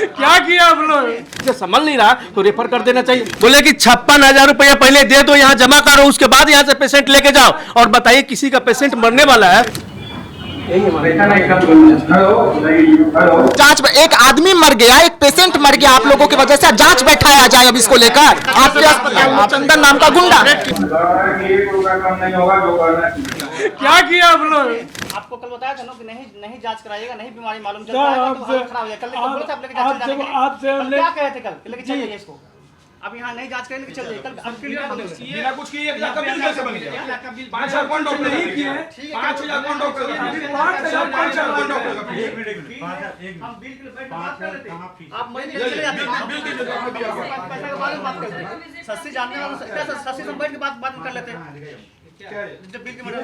क्या किया आप लोग? जो समझ नहीं रहा तो रेफर कर देना चाहिए। बोले कि 56,000 रुपया पहले दे दो, यहाँ जमा करो, उसके बाद यहाँ से पेशेंट लेके जाओ। और बताइए किसी का पेशेंट मरने वाला है। जांच में एक आदमी मर गया, एक पेशेंट मर गया आप लोगों की वजह से। जांच बैठाया जाए अब इसको लेकर आपके अस्पताल में चंदन नाम का गुंडा। क्या किया आप लोग? आपको कल बताया था ना कि नहीं जांच कराइएगा, नहीं बीमारी मालूम चल पाएगा तो हालत खराब हो जाएगा। कल बोला था आप लेके जांच कराने के लिए। कल क्या कहे थे? कल लेके चल जाइए इसको। अब यहाँ नहीं जांच करेंगे चल जाइए। कल अब बिना कुछ किए आपका बिल कैसे बन गया? 5,000 कौन डॉक्टर नहीं किए? 5,000 कौन डॉक्टर? 5,000 कौन डॉक्टर का? हम बिल के लिए बैठ के बात कर रहे थे। आप मरीज लेके चले जाते हैं। बिल के पैसा के बारे में बात करते हैं। सस्ती जानने वाले क्या सस्ती से बैठ के बात कर लेते हैं। जब बिल के मैटर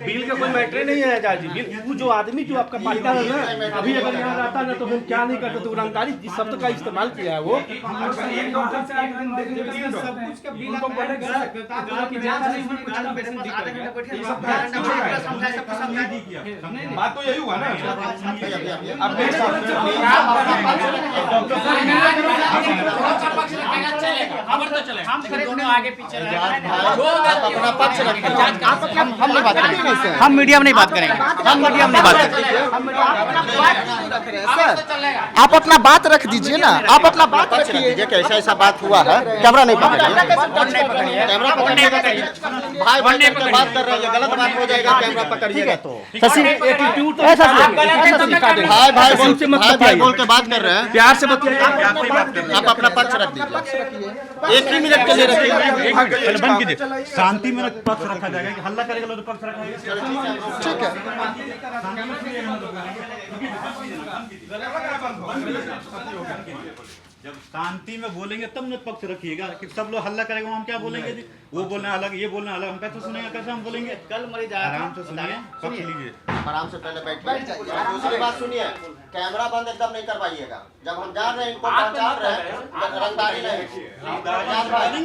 बिल का कोई मैटर नहीं है जाजी। बिल वो जो आदमी जो आपका पार्टनर है ना, अभी अगर यहाँ रहता ना तो हम क्या नहीं करते। तो रंगदारी जिस शब्द का इस्तेमाल किया है वो एक डॉक्टर से आगे दिन देख सब कुछ का बिल आप पहले की जांच नहीं हुई, कुछ आधा घंटा बैठे सब बात तो यही हुआ ना। अब हम दोनों आगे पीछे अपना पक्ष रखिए। हम नहीं बात करेंगे। हम मीडिया में नहीं बात करेंगे। हम मीडिया में नहीं बात करेंगे। सर आप अपना बात रख दीजिए ना, आप अपना बात रख दीजिए कि ऐसा ऐसा बात हुआ है। कैमरा नहीं पकड़िए, कैमरा पकड़िए। भाई भाई बात कर रहे हैं, गलत बात हो जाएगा। कैमरा पकड़िएगा तो भाई बोल के बात कर रहे हैं, प्यार से बताइए। आप अपना पक्ष रख दीजिए। एक ही मिनट के लिए रखिए। शांति में पक्ष रखा जाएगा कि हल्ला करेगा तो पक्ष रखा जाएगा। ठीक है। जब शांति में बोलेंगे तब न पक्ष रखिएगा कि सब लोग हल्ला करेगा हम क्या बोलेंगे जी? वो बोलना अलग, ये बोलना अलग, हम कैसे सुनेंगे? कैसे हम बोलेंगे? कल मरीज आराम से सुनिए, पक्ष लीजिए। आराम से पहले बैठ जाइए। दूसरी बात सुनिए, कैमरा बंद एकदम नहीं करवाइएगा। जब हम जान रहे हैं इनको पहचान रहे हैं, रंगदारी नहीं।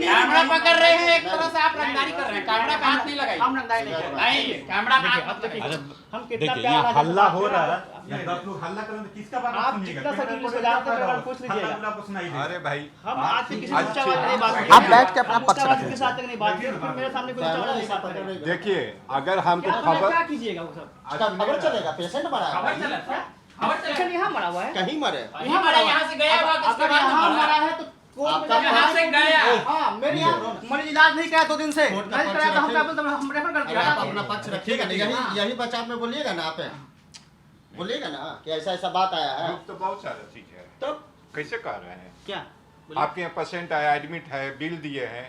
कैमरा पकड़ रहे हैं, एक तरह से आप रंगदारी कर रहे हैं। कैमरा पे हाथ नहीं लगाइए। हम रंगदारी नहीं कर रहे हैं। नहीं, कैमरा पे हाथ देखिए हम कितना देखिए प्यार यहाँ हल्ला हो रहा है, यहाँ 10 लोग हल्ला करें तो किसका बात आप सुनिएगा? जितना सही न्यूज़ को जानते हैं मेरा पूछ लीजिएगा। हल्ला आपको सुनाई देगा। अरे भाई हम आज से किसी ऊंचा आवाज में नहीं बात आप बैठ के अपना पक्ष रखिए। के साथ नहीं बात करें, फिर मेरे सामने कोई ऊंचा आवाज नहीं बात करें। देखिए, अगर हमको क्या खबर कीजिएगा वो सब? खबर चलेगा, पेशेंट मरा है। पेशेंट यहाँ मरा हुआ है, कहीं मरे। यहाँ मरा, यहाँ से गया हुआ किसके बाद यहाँ मरा मरा है? है तो कोर्ट में आपका यहाँ से गया। हाँ मेरे यहाँ मरीज इलाज नहीं कराया 2 दिन से। नहीं कराया तो हम क्या बोलते हैं? हम रेफर कर दिया। आप अपना पक्ष रखिएगा। यही बचाव में बोलिएगा ना, आप बोलिएगा ना कि ऐसा ऐसा बात आया है। तो बहुत सारा चीज है, तो कैसे कर रहे हैं? क्या आपके यहाँ पेशेंट आया, एडमिट है, बिल दिए हैं,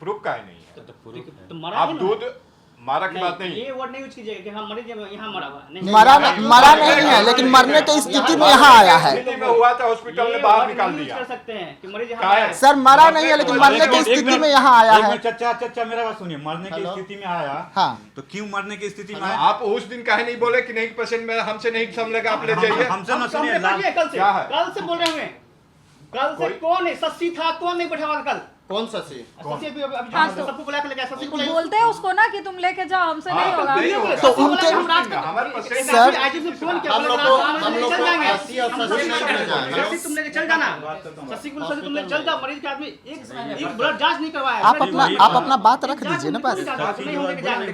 प्रूफ का नहीं है। तो मरा आप है ना? दूध मारा की बात नहीं। ये वर्ड नहीं यूज कीजिएगा कि हाँ मरीज यहाँ मरा हुआ है। मरा नहीं है, लेकिन मरने की स्थिति में यहाँ आया है। स्थिति में हुआ था, हॉस्पिटल ने बाहर निकाल दिया। कर सकते हैं कि मरीज यहाँ क्या है? मरा है। सर मरा नहीं है, लेकिन मरने की स्थिति में यहाँ आया है। चचा मेरा बात सुनिए। मरने की स्थिति में आया, हाँ। तो क्यों मरने की स्थिति में आया? आप उस दिन काहे नहीं बोले कि नहीं पेशेंट में हमसे नहीं संभलेगा, आप ले जाइए। हमसे न हम सुनिए। सामने बैठिए कल से। क्या है? कल से बोल रहे हैं। कल से कौन है? सस्सी था, कौन नहीं बैठा हुआ कल? कौन ससी? सस्सी अभी हाँ, सबको बुला के लेके आया। सस्सी को बोलते हैं उसको ना कि तुम लेके जाओ, हमसे नहीं होगा। तो उनके हमारे पेशेंट सर आईजी से फोन किया, हम बोला लोग रात को में हम लोग चल को जाएंगे। 80 और 70 में जाएंगे। सस्सी तुम लेके चल जाना। सस्सी को बोला तुम लेके चल जाओ। मरीज के आदमी एक ब्लड जांच नहीं करवाया। आप अपना बात रख दीजिए ना बस। नहीं होने के जाने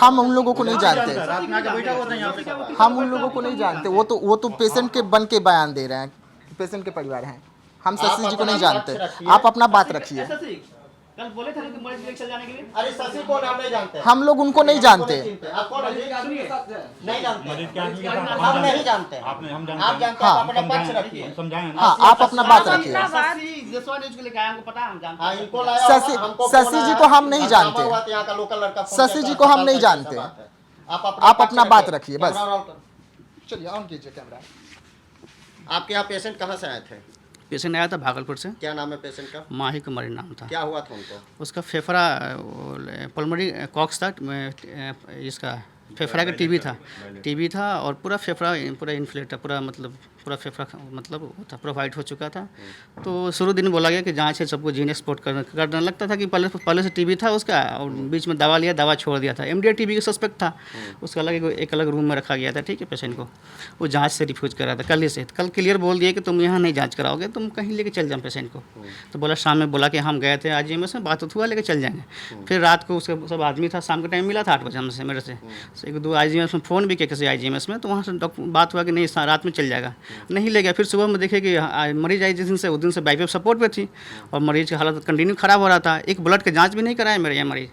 हम उन लोगों को नहीं जानते। रात में आके बैठा हुआ था यहाँ पे। हम उन लोगों को नहीं जानते। वो तो पेशेंट के बन के बयान दे रहे हैं, पेशेंट के परिवार हैं। हम शशि जी को नहीं जानते। आप अपना बात रखिए। कल बोले थे ना कि मरीज लेके चल जाने के लिए। अरे शशि कौन? हम नहीं जानते। हम लोग उनको नहीं जानते। आप कौन है? नहीं जानते। हम नहीं जानते। हम जानते आप जानते हैं, आप अपना पक्ष रखिए। समझाएंगे। हाँ, आप अपना बात रखिए। शशि जसवा न्यूज़ के लेके आया, हमको पता है, हम जानते हैं। शशि जी को हम नहीं जानते। यहाँ का लोकल लड़का शशि जी को हम नहीं जानते। आप अपना बात रखिए बस। चलिए ऑन कीजिए कैमरा। आपके यहाँ पेशेंट कहाँ से आए थे? पेशेंट आया था भागलपुर से। क्या नाम है पेशेंट का? माही कुमारी नाम था। क्या हुआ था उनको? उसका फेफड़ा पल्मोनरी कॉक्स था, इसका फेफड़ा का टीबी था और पूरा फेफड़ा पूरा इन्फ्लेट था, पूरा फेफड़ा मतलब वो था, पूरा वाइट हो चुका था। तो शुरू दिन बोला गया कि जांच है, सबको जीन एक्सपोर्ट करना लगता था कि पहले से टीबी था उसका, और बीच में दवा लिया, दवा छोड़ दिया था। एमडीआई टीबी का सस्पेक्ट था, उसका एक अलग रूम में रखा गया था, ठीक है, पेशेंट को। वो जांच से रिफ्यूज़ कर रहा था कल ही से। कल क्लियर बोल दिया कि तुम यहाँ नहीं जाँच कराओगे, तुम कहीं लेके चल जाओ पेशेंट को। तो बोला शाम में बोला कि हम गए थे IGMS में, बात हुआ, लेके चल जाएंगे। फिर रात को उसके सब आदमी था, शाम के टाइम मिला था 8 बजे हमसे, मेरे से 1-2 IGMS में फ़ोन भी किया किसी IGMS में, तो वहाँ से बात हुआ कि नहीं रात में चल जाएगा, नहीं ले गया। फिर सुबह में देखे कि मरीज आई जिस दिन से, उस दिन से बाईपास सपोर्ट पे थी और मरीज की हालत कंटिन्यू ख़राब हो रहा था। एक ब्लड का जांच भी नहीं कराया मेरे यहाँ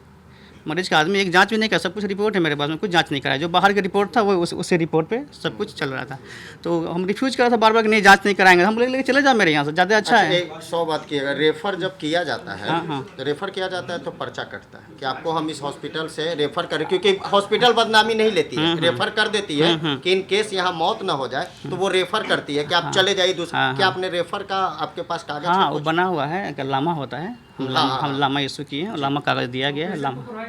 मरीज का आदमी, एक जांच भी नहीं करा, सब कुछ रिपोर्ट है मेरे पास में, कुछ जांच नहीं कराया। जो बाहर का रिपोर्ट था वो उसी रिपोर्ट पे सब कुछ चल रहा था। तो हम रिफ्यूज़ करा था बार बार कि नहीं जांच नहीं कराएंगे, हम लेके चले जाओ मेरे यहाँ से, ज़्यादा अच्छा है। 100 बात की, अगर रेफर जब किया जाता है तो रेफर किया जाता है तो पर्चा कटता है कि आपको हम इस हॉस्पिटल से रेफर करें, क्योंकि हॉस्पिटल बदनामी नहीं लेती है, रेफर कर देती है कि इन केस यहाँ मौत ना हो जाए तो वो रेफर करती है कि आप चले जाइए दूसरा। क्या आपने रेफर का आपके पास कागज? हाँ, वो बना हुआ है, लामा होता है, हम लामा इशू किए हैं, लामा कागज दिया गया है, लामा।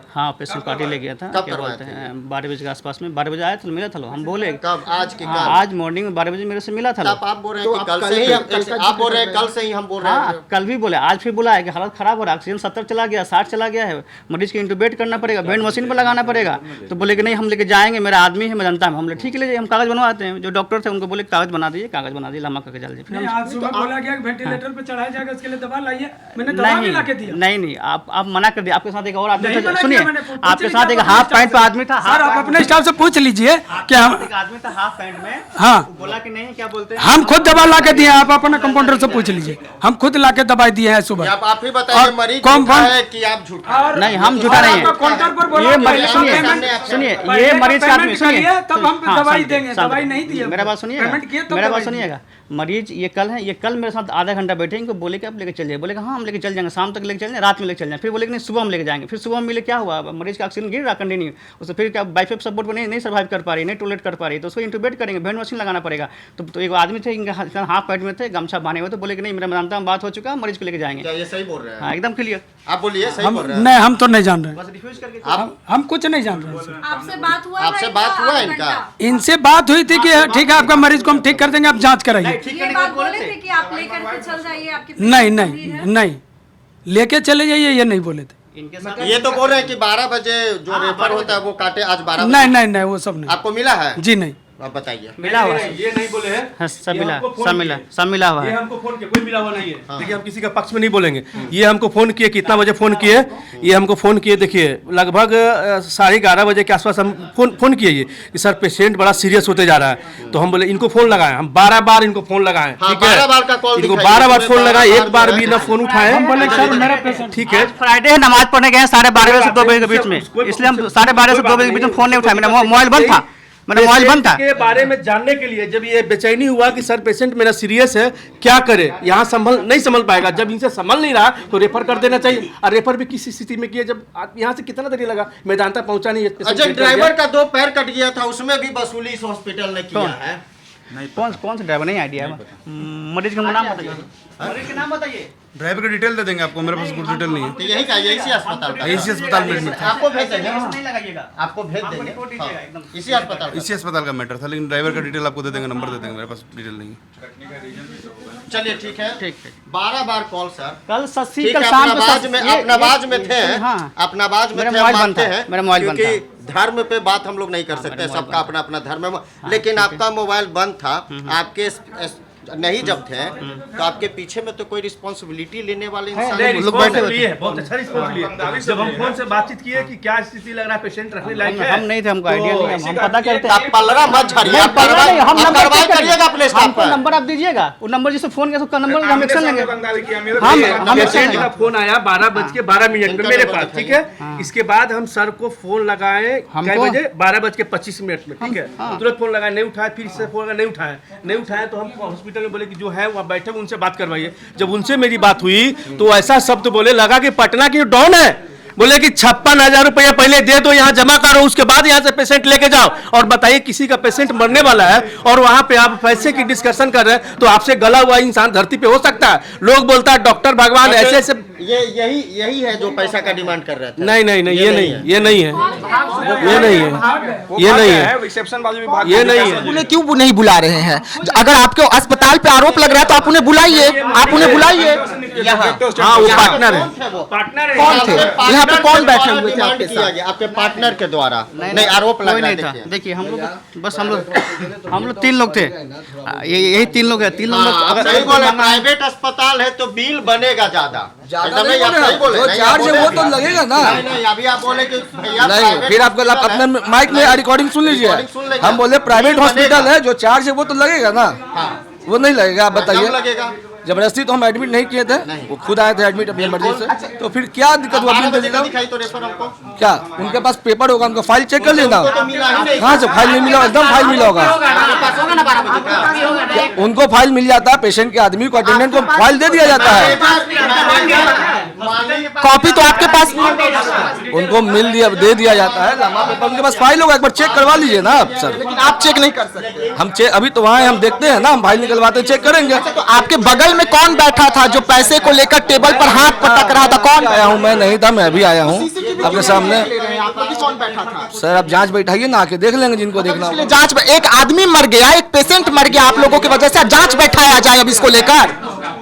हाँ, पेशेंट पार्टी ले गया था, क्या बोलते हैं 12 बजे के आसपास में, 12 बजे आया था, मिला था। हम बोले कब? आज की आज मॉर्निंग में 12 बजे मेरे से मिला था। आप बोल रहे हैं कि कल से ही आप बोल रहे हैं, कल से ही हम बोल रहे हैं। कल भी बोले, आज फिर बोला है कि हालत खराब हो रहा है, ऑक्सीजन 70 चला गया, 60 चला गया है, मरीज को इंटूबेट करना पड़ेगा, बेड मशीन पर लगाना पड़ेगा। तो बोले कि नहीं हम लेके जाएंगे, मेरा आदमी है, मैं जनता है। हम बोले ठीक है, ले जाइए, हम कागज बनवाते हैं। जो डॉक्टर थे उनको बोले कागज बना दीजिए, कागज बना दिए, लामा कागज डाल दीजिए। आज सुबह बोला गया वेंटिलेटर पे चढ़ाया जाएगा, उसके लिए दवा लाइए, मैंने दवा भी ला के दिया। नहीं, आप मना कर दिया। आपके साथ एक और आदमी था, सुनिए, आपके साथ एक हाफ पैंट पे आदमी था। सर आप अपने स्टाफ से पूछ लीजिए कि हम, एक आदमी था हाफ पैंट में, हाँ, बोला कि नहीं, क्या बोलते हैं, हम खुद दवा ला के दिए। आप अपने कंपाउंडर से पूछ लीजिए, हम खुद ला के दवाई दिए हैं सुबह। आप ही बताइए, मरीज झूठा है कि आप झूठा? नहीं, हम झूठा नहीं है। काउंटर पर बोला, ये मरीज सुनिए, ये मरीज का आदमी सुनिए, तब हम दवाई देंगे, दवाई नहीं दी। मेरा बात सुनिएगा, मरीज ये कल मेरे साथ आधा घंटा बैठे, इनको बोले कि आप लेके चल जाइए। बोले कि हाँ हम लेके चल जाएंगे, शाम तक लेके चल जाएंगे, रात में लेके चल जाएंगे। फिर बोले कि नहीं सुबह हम लेके जाएंगे। फिर सुबह मिले, क्या हुआ, मरीज का ऑक्सीजन गिर रहा कंटिन्यू, उससे फिर क्या बाईपास सपोर्ट पर नहीं सर्वाइव कर पा रही, नहीं टॉयलेट कर पा रही, तो उसको इंटूबेट करेंगे, बेड मशीन लगाना पड़ेगा। तो एक आदमी थे, इनके हाफ पैंट में थे, गमछा बांधे हुए, तो बोले कि नहीं मेरा जानता हूँ, बात हो चुका, मरीज को लेके जाएंगे। ये सही बोल रहे हैं? हाँ, एकदम क्लियर। आप बोलिए, सही बोल रहे हैं? नहीं, हम तो नहीं जान रहे, रिफ्यूज करके हम कुछ नहीं जान रहे। आपसे बात हुआ? आपसे बात हुआ इनका? इनसे बात हुई थी कि ठीक है आपका मरीज को हम ठीक कर देंगे, आप जांच कराइए। ये बात बोले थे कि आप लेकर के चल जाइए, आपके नहीं, लेके चले जाइए, ये नहीं बोले थे। ये तो बोल रहे हैं कि 12 बजे जो रेफर होता है वो काटे आज 12 बजे। नहीं, वो सब नहीं। आपको मिला है? जी नहीं। आप बताइए। मिला हुआ, ये नहीं बोले हैं, हाँ, सब मिला हुआ ये है। हमको फोन किया, कोई मिला हुआ नहीं है। देखिए हम किसी का पक्ष में नहीं बोलेंगे। ये हमको फोन किए, कितना बजे फोन किए, ये हमको फोन किए, देखिए लगभग 11:30 बजे के आसपास हम फोन किए ये कि सर पेशेंट बड़ा सीरियस होते जा रहा है। तो हम बोले इनको फोन लगाएं, हम 12 बार इनको फोन लगाएं, ठीक है, इनको 12 बार फोन लगाएं, एक बार भी ना फोन उठाए। ठीक है, फ्राइडे नमाज पढ़ने गए 12:30 बजे से 2 बजे के बीच में, इसलिए हम 12:30 से 2 बजे के बीच में फोन नहीं उठाया। मेरा मोबाइल बंद था, के बारे में जानने के लिए जब ये बेचैनी हुआ कि सर पेशेंट मेरा सीरियस है, क्या करे, यहाँ नहीं संभल पाएगा। जब इनसे संभल नहीं रहा तो रेफर कर देना चाहिए। और रेफर भी किसी स्थिति में किया, जब यहाँ से कितना देरी लगा, मेदांता पहुंचा नहीं। अच्छा, ड्राइवर का 2 पैर कट गया था, उसमें भी वसूली इस हॉस्पिटल ने किया है। कौन सा ड्राइवर, नहीं आइडिया है। मरीज का नाम बताइए, मरीज का नाम बताइए। ड्राइवर का डिटेल दे देंगे आपको, मेरे पास कुछ डिटेल नहीं है। तो यही का इसी अस्पताल का, इसी अस्पताल में एडमिट था। आपको भेज देंगे, नहीं लगाइएगा, आपको भेज देंगे इसी अस्पताल। इसी अस्पताल का मैटर था, लेकिन ड्राइवर का डिटेल आपको दे देंगे, नंबर दे देंगे, मेरे पास डिटेल नहीं है। चलिए ठीक है, ठीक। 12 बार कॉल सर, कल शाम में थे, अपना बाज में थे, मानते हैं, क्योंकि धर्म पे बात हम लोग नहीं कर सकते, सबका अपना अपना धर्म है। लेकिन आपका मोबाइल बंद था, आपके नहीं जब थे तो आपके पीछे में तो कोई रिस्पॉन्सिबिलिटी लेने वाले इंसान लोग बैठे हुए, बहुत अच्छा रिस्पॉन्स लिए। जब हम फोन से बातचीत किए कि क्या स्थिति लग रहा है, पेशेंट रखने लायक है, हम नहीं थे, हमको आइडिया नहीं है, हम पता करते हैं। आप पलरा मत झाड़िए, आप कार्रवाई करिएगा अपने स्टाफ पर। नंबर आप दीजिएगा, वो नंबर जिससे फोन किया उसका नंबर हम एक्शन लेंगे। हम पेशेंट का फोन आया 12:12 में मेरे पास, ठीक है। इसके बाद हम सर को फोन लगाए, कितने बजे, 12:25 में, ठीक है। तुरंत फोन लगाए, नहीं उठाया, फिर से फोन नहीं उठाया तो हम हॉस्पिटल में बोले कि जो है वहाँ बैठे उनसे बात करवाइए। जब उनसे मेरी बात हुई तो ऐसा शब्द बोले, लगा कि पटना की डॉन है। बोले कि 56,000 रुपया पहले दे दो, यहाँ जमा करो, उसके बाद यहाँ से पेशेंट लेके जाओ। और बताइए किसी का पेशेंट मरने वाला है और वहाँ पे आप पैसे की डिस्कशन कर रहे हैं, तो आपसे गला हुआ इंसान धरती पे हो सकता है? लोग बोलता है डॉक्टर भगवान, ऐसे यही है जो पैसा का डिमांड कर रहे थे। नहीं नहीं नहीं, ये नहीं है, ये नहीं है, ये नहीं है, ये नहीं है, रिसेप्शन वाले विभाग ये नहीं है। उन्हें क्यों नहीं बुला रहे हैं? अगर आपके अस्पताल पे आरोप लग रहा है तो आप उन्हें बुलाइए, आप उन्हें बुलाइए। हाँ वो पार्टनर है, पार्टनर कौन थे यहाँ पे? कौन बैठे हुए थे आपके साथ? आपके पार्टनर के द्वारा नहीं आरोप लग रहा था। देखिए हम लोग 3 लोग थे, यही 3 लोग है, 3 लोग। सही बोले, प्राइवेट अस्पताल है तो बिल बनेगा ज्यादा। चार्ज है वो तो लगेगा ना। नहीं, अभी आप बोले कि भैया नहीं, फिर आपको अपने माइक में रिकॉर्डिंग सुन लीजिए। हम बोले प्राइवेट हॉस्पिटल है, जो चार्ज है वो तो लगेगा ना। वो नहीं लगेगा, आप बताइए। लगेगा। जबरदस्ती तो हम एडमिट नहीं किए थे, वो खुद आए थे एडमिट अपनी मर्जी से। तो फिर क्या दिक्कत हुआ? दिखाई तो रेफर हमको क्या उनके पास पेपर होगा, उनका फाइल चेक कर लेना। कहाँ से फाइल नहीं मिला? एकदम फाइल मिला होगा उनको। फाइल मिल जाता है, पेशेंट के आदमी को, अटेंडेंट को फाइल दे दिया जाता है। कॉपी तो आपके पास उनको दे दिया जाता है लंबा पेपर, उनके पास फाइल होगा। एक बार चेक करवा लीजिए ना आप सर। लेकिन आप चेक नहीं कर सकते। हम चेक अभी तो वहाँ हम देखते हैं ना, हम फाइल निकलवाते चेक करेंगे। तो आपके बगल में कौन बैठा था जो पैसे को लेकर टेबल पर हाथ पटक रहा था? कौन आया हूँ? मैं नहीं था, मैं अभी आया हूँ आपके सामने। कौन बैठा था? सर आप जांच बैठाइए ना, आके देख लेंगे जिनको देखना होगा। जांच, एक आदमी मर गया, एक पेशेंट मर गया आप लोगों की वजह से, जांच बैठाया जाए अब इसको लेकर।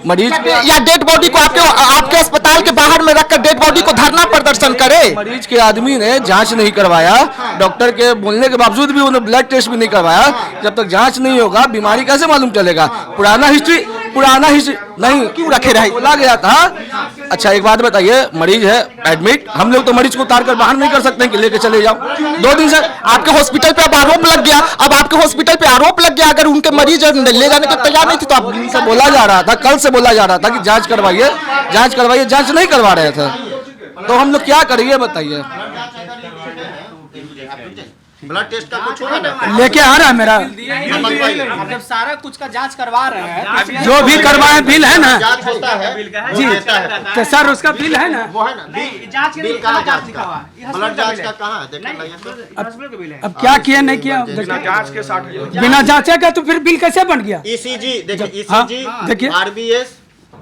मरीज या डेड बॉडी को आपके अस्पताल के बाहर में रखकर डेड बॉडी को धरना प्रदर्शन करे। मरीज के आदमी ने जांच नहीं करवाया, डॉक्टर के बोलने के बावजूद भी उन्होंने ब्लड टेस्ट भी नहीं करवाया। जब तक जांच नहीं होगा बीमारी कैसे मालूम चलेगा? पुराना हिस्ट्री नहीं क्यों रखे रहे? बोला गया था। अच्छा एक बात बताइए, मरीज है एडमिट, हम लोग तो मरीज को उतार कर बाहर नहीं कर सकते कि लेके चले जाओ। 2 दिन से आपके हॉस्पिटल पे अब आरोप लग गया। अब आपके हॉस्पिटल पे आरोप लग गया, अगर उनके मरीज ले जाने के तैयार नहीं थे तो आप से बोला जा रहा था, कल से बोला जा रहा था कि जांच करवाइए, जांच करवाइए, जांच नहीं करवा रहे थे। तो हम लोग क्या करिए बताइए? ब्लड टेस्ट का कुछ होगा ना? लेके आ रहा है मेरा, जब सारा कुछ का जांच करवा रहे हैं, जो भी करवाए बिल है ना जांच होता है जी, तो सर उसका बिल है ना, वो है ना जांच के लिए कहाँ जांच लिखा हुआ है? ब्लड जांच का कहाँ है? देखिए अब क्या किया नहीं किया जांच के 60 बिना जांचे का तो फिर बिल कैसे बन गया? ईसीजी देखिए, हाँ, ईसीजी देखिए।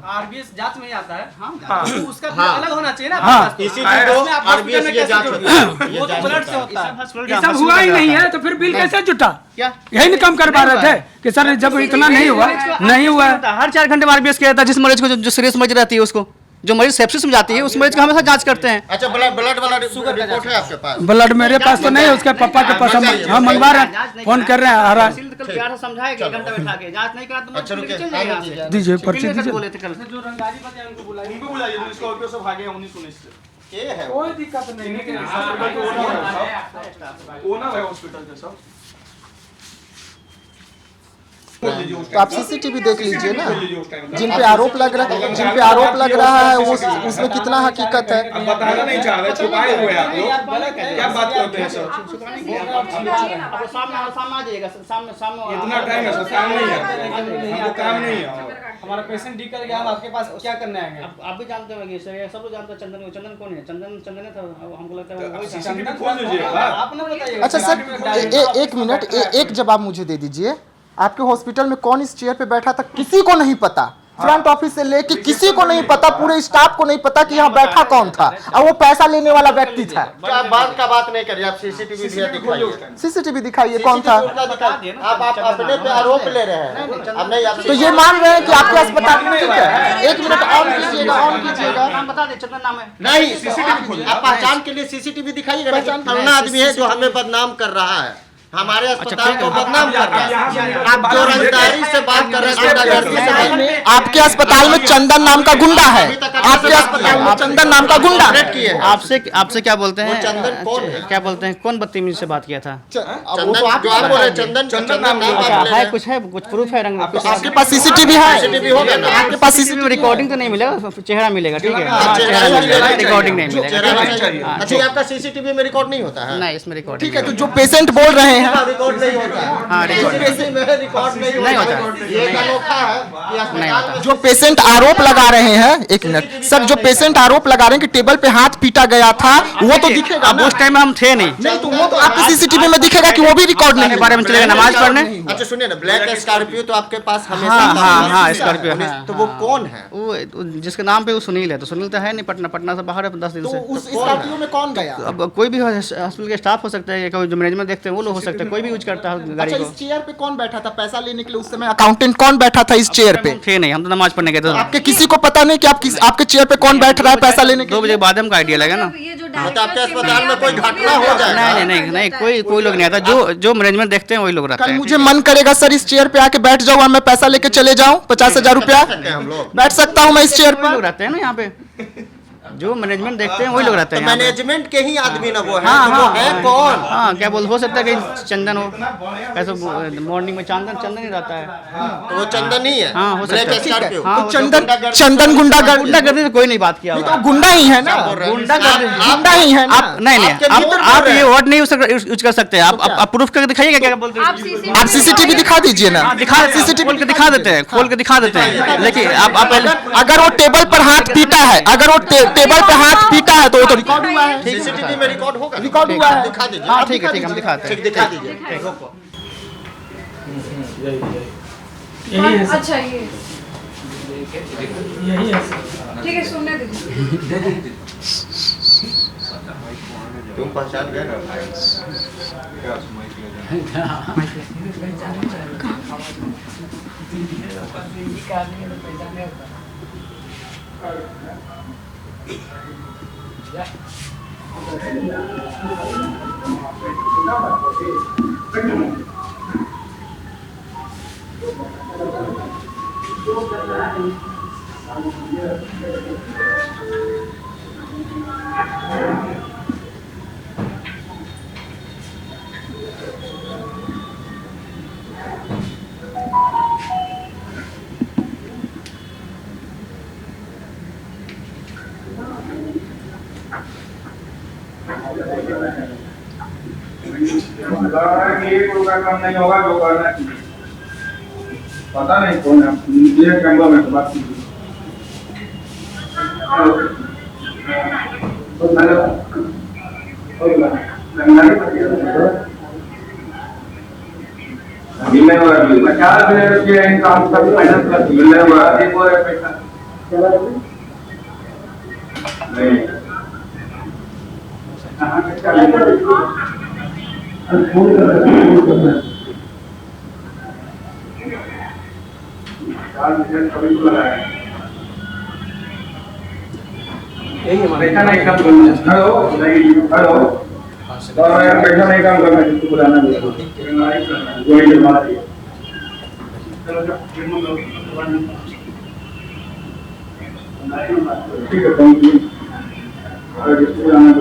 आरबीएस जांच में ही आता है। हाँ, उसका बिल अलग होना चाहिए ना। हाँ। ईसीजी को आरबीएस ये जांच होती है, वो तो ब्लड से होता है। ये सब हुआ ही नहीं है तो फिर बिल कैसे जुटा? क्या यही नहीं कम करवा रहे थे कि सर जब इतना नहीं हुआ हर 4 घंटे में आरबीएस किया जाता है। जिस मरीज को जो सीरियस मरीज रहती है, उसको जो मरीज सेप्सिस में जाती है, उस मरीज का हमेशा जांच करते हैं। अच्छा ब्लड वाला रिपोर्ट है आपके पास? ब्लड मेरे पास तो नहीं है, उसके पापा के पास हम मंगवा रहे हैं, फोन कर रहे हैं आ रहा है। कल प्यार से समझाएगा, 1 घंटा बैठा के जांच नहीं करा तो अच्छा रुकिए, चल जाएगा यहाँ से। दीजिए पर्ची दीजिए। बोले थे कल। उनको बुलाइए, जो स्कॉर्पियो से भागे हैं 19-19 से। ये है कोई दिक्कत नहीं ओनर है हॉस्पिटल के सब। तो आप सीसीटीवी देख लीजिए ना, जिन पे आरोप लग रहा है वो उसमें कितना हकीकत है। अब बताना नहीं चाह रहे, छुपाए हुए आप लोग क्या बात करते हैं सर? सामने आ जाइएगा, सामने इतना टाइम है सर, काम नहीं है, हमको काम नहीं है। हमारा पेशेंट डी कर गया, हम आपके पास क्या करने आएंगे? आप भी जानते होंगे सर, सब लोग जानते हैं। चंदन कौन है? चंदन था, हमको लगता है वही था। सीसीटीवी खोल दीजिए। आप ना बताइए। अच्छा सर, एक मिनट, एक जवाब मुझे दे दीजिए। आपके हॉस्पिटल में कौन इस चेयर पे बैठा था? किसी को नहीं पता, फ्रंट ऑफिस से लेके किसी को नहीं पता, पूरे स्टाफ को नहीं पता कि यहाँ बैठा कौन था, और वो पैसा लेने वाला व्यक्ति था। आप बात का बात नहीं करिए, आप सीसीटीवी दिखाइए, सीसीटीवी दिखाइए कौन था। आप अपने पे आरोप ले रहे हैं। अब नहीं, तो ये मान रहे हैं कि आपके अस्पताल में ठीक है। 1 मिनट ऑन कीजिएगा, नाम बता दे, चंदन नाम है। नहीं सीसीटीवी, आप पहचान के लिए सीसीटीवी दिखाइएगा। फलाना आदमी है जो हमें बदनाम कर रहा है, हमारे अस्पताल को बदनाम कर रहा है। आप जो रंगदारी से बात कर रहे हैं, आपके अस्पताल में चंदन नाम का गुंडा है, आपके अस्पताल में चंदन नाम का गुंडा आपसे क्या बोलते हैं? चंदन कौन है? क्या बोलते हैं? कौन बदतमीजी से बात किया था? चंदन जो आप बोल रहे हैं, चंदन नाम है, कुछ है, कुछ प्रूफ है? रंग आपके पास सीसीटीवी है? सीसीटीवी होगा ना आपके पास? सीसीटीवी रिकॉर्डिंग तो नहीं मिलेगा, चेहरा मिलेगा, ठीक है? चेहरा मिलेगा, रिकॉर्डिंग नहीं मिलेगा। अच्छा, आपका सीसीटीवी में रिकॉर्ड नहीं होता है? नहीं, इसमें रिकॉर्डिंग। ठीक है, तो जो पेशेंट बोल रहे हैं हैं रिकॉर्ड नहीं होता है। हाँ, रिकॉर्ड रिकॉर्ड नहीं होता है। ये एक अनोखा है कि अस्पताल में जो पेशेंट आरोप लगा रहे हैं, एक मिनट सर, जो पेशेंट आरोप लगा रहे हैं कि टेबल पे हाथ पीटा गया था, वो तो दिखेगा अब ना? उस टाइम में हम थे नहीं। नहीं तो वो तो आपके सीसीटीवी में दिखेगा कि वो भी रिकॉर्ड नहीं के है। बारे में चलेगा नमाज पढ़ने। अच्छा सुनिए ना, ब्लैक स्कॉर्पियो तो आपके पास हमेशा हाँ, था। हाँ, हाँ, स्कॉर्पियो, हाँ, तो वो कौन है? वो जिसके नाम पे वो सुनील है, तो सुनील तो है नहीं, पटना से बाहर है 10 दिन तो से। उस स्कॉर्पियो में कौन गया? अब कोई भी हॉस्पिटल के स्टाफ हो सकता है, या कोई जो मैनेजमेंट देखते हैं वो लोग हो सकते हैं, कोई भी यूज करता है गाड़ी अच्छा, को। इस चेयर पे कौन बैठा था पैसा लेने के लिए उस समय? अकाउंटेंट कौन बैठा था इस चेयर पे? हम थे नहीं, हम तो नमाज पढ़ने गए थे। आपके किसी को पता नहीं कि आपके चेयर पे कौन बैठ रहा है पैसा लेने के 2 बजे बाद हमको आइडिया लगा ना। ये जो मतलब आपके अस्पताल में कोई घटना हो जाए? नहीं नहीं नहीं, कोई लोग नहीं आता, जो मैनेजमेंट देखते हैं वही लोग रहते कल हैं। मुझे मन करेगा सर इस चेयर पे आके बैठ जाऊँ और मैं पैसा लेके चले जाऊँ 50,000 रुपया, हम लोग बैठ सकता हूँ मैं इस चेयर लोग पर? रहते हैं ना यहाँ पे, जो मैनेजमेंट देखते हैं वही लोग रहते तो हैं यहाँ पे। मैनेजमेंट के ही आदमी ना वो है, हाँ, तो वो है हाँ, कौन? हाँ, क्या बोल हो सकता है कि चंदन हो, कैसे मॉर्निंग में चंदन ही रहता है। तो वो चंदन नहीं है? हाँ, हो सकता ब्लैक है। स्कॉर्पियो। हाँ, तो चंदन गुंडागर्दी से कोई नहीं बात किया नहीं होगा। तो गुंडा ही है ना? गुंडा गुंडा ही है ना? आप नहीं आपके आप मित्र आप बोल रहे ये हैं। वर्ड नहीं यूज कर सकते। आप प्रूफ करके दिखाइएगा क्या बोलते हैं। आप सीसीटीवी दिखा दीजिए ना। दिखा सीसीटीवी खोल के दिखा देते हैं, खोल के दिखा देते हैं, लेकिन आप पहले अगर वो टेबल पर हाथ पीटा है, अगर वो टेबल पे हाथ पीटा है तो वो तो रिकॉर्ड हुआ है। सीसीटीवी में रिकॉर्ड होगा? रिकॉर्ड हुआ है। दिखा दीजिए। हाँ ठीक है, ठीक है, हम दिखाते हैं। ठीक, दिखा दीजिए। अच्छा ये ठीक है, सुनने दीजिए। तुम पहचान गए ना? ये कोई काम नहीं होगा जो करना चाहिए। पता नहीं कौन है, ये कैमरा में बात कीजिए। हेलो मिलने वाला भी 50,000 रुपया इनकम सब फाइनेंस का मिलने वाला एक और पैसा नहीं। पैसा नहीं काम करना। हेलो हेलो, पैसा नहीं काम करना, जिसको बुलाना वही हमारा ठीक है, थैंक यू। जिसको बुलाना